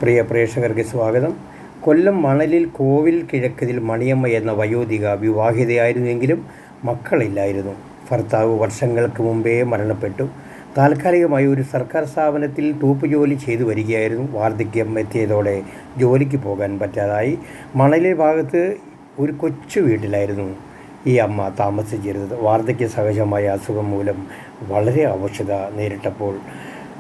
പ്രിയ പ്രേക്ഷകർക്ക് സ്വാഗതം. കൊല്ലം മണലിൽ കോവിൽ കിഴക്കതിൽ മണിയമ്മ എന്ന വയോധിക വിവാഹിതയായിരുന്നെങ്കിലും മക്കളില്ലായിരുന്നു. ഭർത്താവ് വർഷങ്ങൾക്ക് മുമ്പേ മരണപ്പെട്ടു. താൽക്കാലികമായി ഒരു സർക്കാർ സ്ഥാപനത്തിൽ തൂപ്പുജോലി ചെയ്തു വരികയായിരുന്നു. വാർദ്ധക്യം എത്തിയതോടെ ജോലിക്ക് പോകാൻ പറ്റാതായി. മണലിൽ ഭാഗത്ത് ഒരു കൊച്ചു വീട്ടിലായിരുന്നു ഈ അമ്മ താമസിച്ചിരുന്നത്. വാർദ്ധക്യ സഹജമായ അസുഖം മൂലം വളരെ അവശത നേരിട്ടപ്പോൾ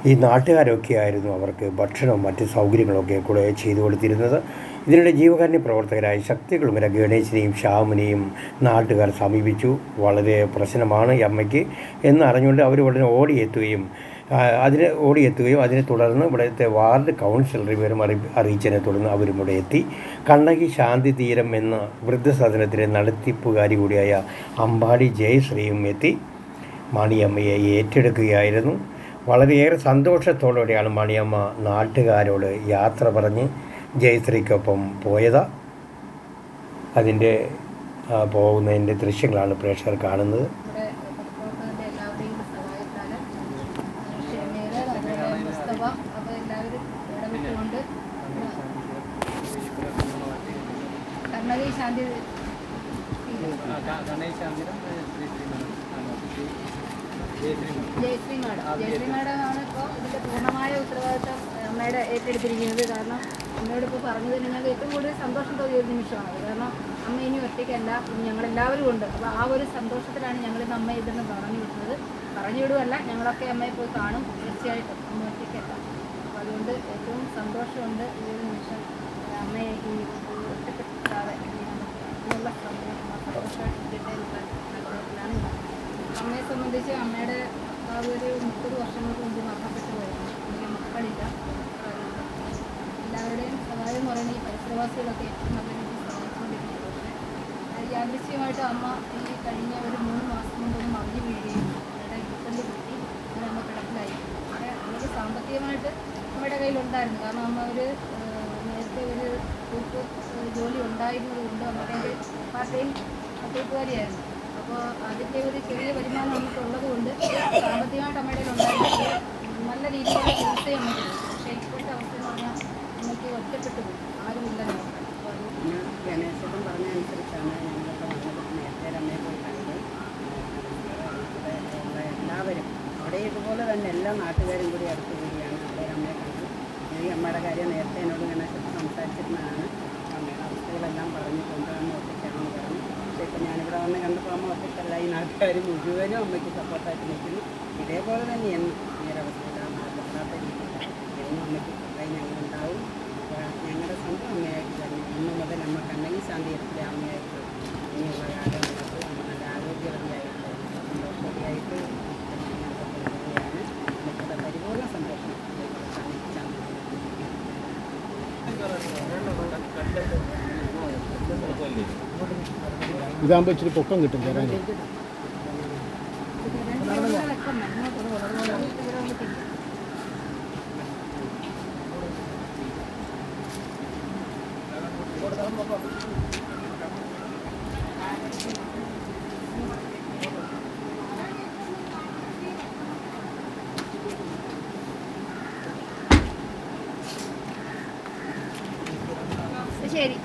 ഈ നാട്ടുകാരൊക്കെയായിരുന്നു അവർക്ക് ഭക്ഷണവും മറ്റ് സൗകര്യങ്ങളൊക്കെ കൂടെ ചെയ്തു കൊടുത്തിരുന്നത്. ഇതിനിടെ ജീവകാരുണ്യ പ്രവർത്തകരായ ശക്തികുളങ്ങര ഗണേശനെയും ശ്യാമിനെയും നാട്ടുകാർ സമീപിച്ചു. വളരെ പ്രശ്നമാണ് ഈ അമ്മയ്ക്ക് എന്നറിഞ്ഞുകൊണ്ട് അവർ ഉടനെ ഓടിയെത്തുകയും അതിനെ തുടർന്ന് ഇവിടുത്തെ വാർഡ് കൗൺസിലർ വിവരം അറിയിച്ചതിനെ തുടർന്ന് അവരും ഇവിടെ എത്തി. കണ്ണകി ശാന്തി തീരം എന്ന വൃദ്ധസദനത്തിലെ നടത്തിപ്പുകാരി കൂടിയായ അമ്പാടി ജയശ്രീയും എത്തി മണിയമ്മയെ ഏറ്റെടുക്കുകയായിരുന്നു. വളരെയേറെ സന്തോഷത്തോടെയാണ് മണിയമ്മ നാട്ടുകാരോട് യാത്ര പറഞ്ഞ് ജയശ്രീക്കൊപ്പം പോയത്. അതിൻ്റെ പോകുന്നതിൻ്റെ ദൃശ്യങ്ങളാണ് പ്രേക്ഷകർ കാണുന്നത്. ജയശ്രീ മാഡമാണ് ഇപ്പോൾ ഇതിൻ്റെ പൂർണ്ണമായ ഉത്തരവാദിത്തം അമ്മയുടെ ഏറ്റെടുത്തിരിക്കുന്നത്. കാരണം അമ്മയോട് ഇപ്പോൾ പറഞ്ഞത് ഞങ്ങൾക്ക് ഏറ്റവും കൂടുതൽ സന്തോഷം തോന്നിയ ഒരു നിമിഷമാണത്. കാരണം അമ്മ ഇനി ഒറ്റയ്ക്കല്ല, ഞങ്ങളെല്ലാവരും ഉണ്ട്. അപ്പോൾ ആ ഒരു സന്തോഷത്തിലാണ് ഞങ്ങളിന്ന് അമ്മ ഇതെന്ന് പറഞ്ഞു വിടുമല്ല, ഞങ്ങളൊക്കെ അമ്മയെ പോയി കാണും. തീർച്ചയായിട്ടും അമ്മ ഒറ്റയ്ക്കല്ല. അപ്പോൾ അതുകൊണ്ട് ഏറ്റവും സന്തോഷമുണ്ട് ഈ ഒരു നിമിഷം അമ്മയെ ഈ ഒറ്റപ്പെട്ടാതെ എന്നുള്ള സന്തോഷത്തിലാണ്. അമ്മയെ സംബന്ധിച്ച് അമ്മയുടെ ആ ഒരു 30 വർഷങ്ങൾക്ക് മുമ്പ് മരണപ്പെട്ടു പോയിരുന്നു. എനിക്ക് മക്കളില്ല. എല്ലാവരുടെയും സഹായം എന്ന് പറയുന്നത് ഈ പരിസരവാസികളൊക്കെ ഏറ്റവും നല്ല രീതിയിൽ സഹായിച്ചുകൊണ്ടിരിക്കുന്നത്. പക്ഷേ യാദൃശ്യമായിട്ട് അമ്മ ഈ കഴിഞ്ഞ ഒരു 3 മാസം മുമ്പൊന്നും മറിഞ്ഞു വീഴുകയും അമ്മയുടെ ഇടുപ്പല് കിട്ടി അങ്ങനെ അമ്മ കിടപ്പിലായി. പക്ഷേ അമ്മയ്ക്ക് സാമ്പത്തികമായിട്ട് അമ്മയുടെ കയ്യിലുണ്ടായിരുന്നു. കാരണം അമ്മ നേരത്തെ ഒരു തൂപ്പ് ജോലി ഉണ്ടായിരുന്നത് കൊണ്ട് അമ്മയുടെ പാർട്ട് ടൈം തൂപ്പുകാരിയായിരുന്നു. അപ്പോൾ അതിൻ്റെ ഒരു ചെറിയ വരുമാനം നമുക്കുള്ളത് കൊണ്ട് സാമ്പത്തികമായിട്ട് അമ്മയുടെ ഉണ്ടായിരുന്നത് നല്ല രീതിയിലുള്ള ചികിത്സയും അമ്മയ്ക്ക്. പക്ഷേ ഇപ്പോഴത്തെ അവസ്ഥ എന്ന് പറഞ്ഞാൽ നമുക്ക് ഒറ്റപ്പെട്ടു പോകും, ആരുമില്ലല്ലോ. ഗണേശൻ പറഞ്ഞ അനുസരിച്ചാണ് ഞങ്ങളൊക്കെ വന്നത്. നേരത്തെ അമ്മയെ പോയി കണ്ടത്. എല്ലാവരും അവിടെ ഇതുപോലെ തന്നെ എല്ലാ നാട്ടുകാരും കൂടി അടുത്ത് കൂടിയാണ് അവിടെ അമ്മയെ കണ്ടത്. ഈ അമ്മയുടെ കാര്യം നേരത്തെ എന്നോട് ഗണേശൻ സംസാരിച്ചിരുന്നതാണ്. അമ്മയുടെ അവസ്ഥകളെല്ലാം പറഞ്ഞ് കൊണ്ടുവന്ന് ഒറ്റയ്ക്കാണെന്ന് പറഞ്ഞു. പക്ഷേ ഇപ്പം ഞാനിവിടെ വന്ന് കണ്ടപ്പോൾ അമ്മ ഒറ്റയ്ക്കല്ല, ഈ നാട്ടുകാർ മുഴുവനും അമ്മയ്ക്ക് സപ്പോർട്ടായിട്ട് നിൽക്കുന്നു. ഇതേപോലെ തന്നെ എന്നും ഈ ഒരവസ്ഥയിലാണ് മാറ്റപ്പെടാത്ത രീതിയിൽ എന്നും അമ്മയ്ക്ക് സപ്പോർട്ടായി ഞങ്ങളുണ്ടാവും. ഞങ്ങളുടെ സ്വന്തം അമ്മയായിട്ട് തന്നെ ഇന്ന് മുതൽ അമ്മ കണ്ണകി ശാന്തിയത്തിലെ അമ്മയായിട്ട് ഇനിയുള്ള കാലഘട്ടത്ത് അമ്മ നല്ല ആരോഗ്യവതിയായിട്ട് സന്തോഷവതിയായിട്ട് കൊണ്ടുപോവുകയാണ്. അമ്മയ്ക്കുള്ള പരിപൂർണ്ണ സന്തോഷം ഇതാകുമ്പോൾ ഇച്ചിരി പൊക്കം കിട്ടും തരാൻ. ശരി.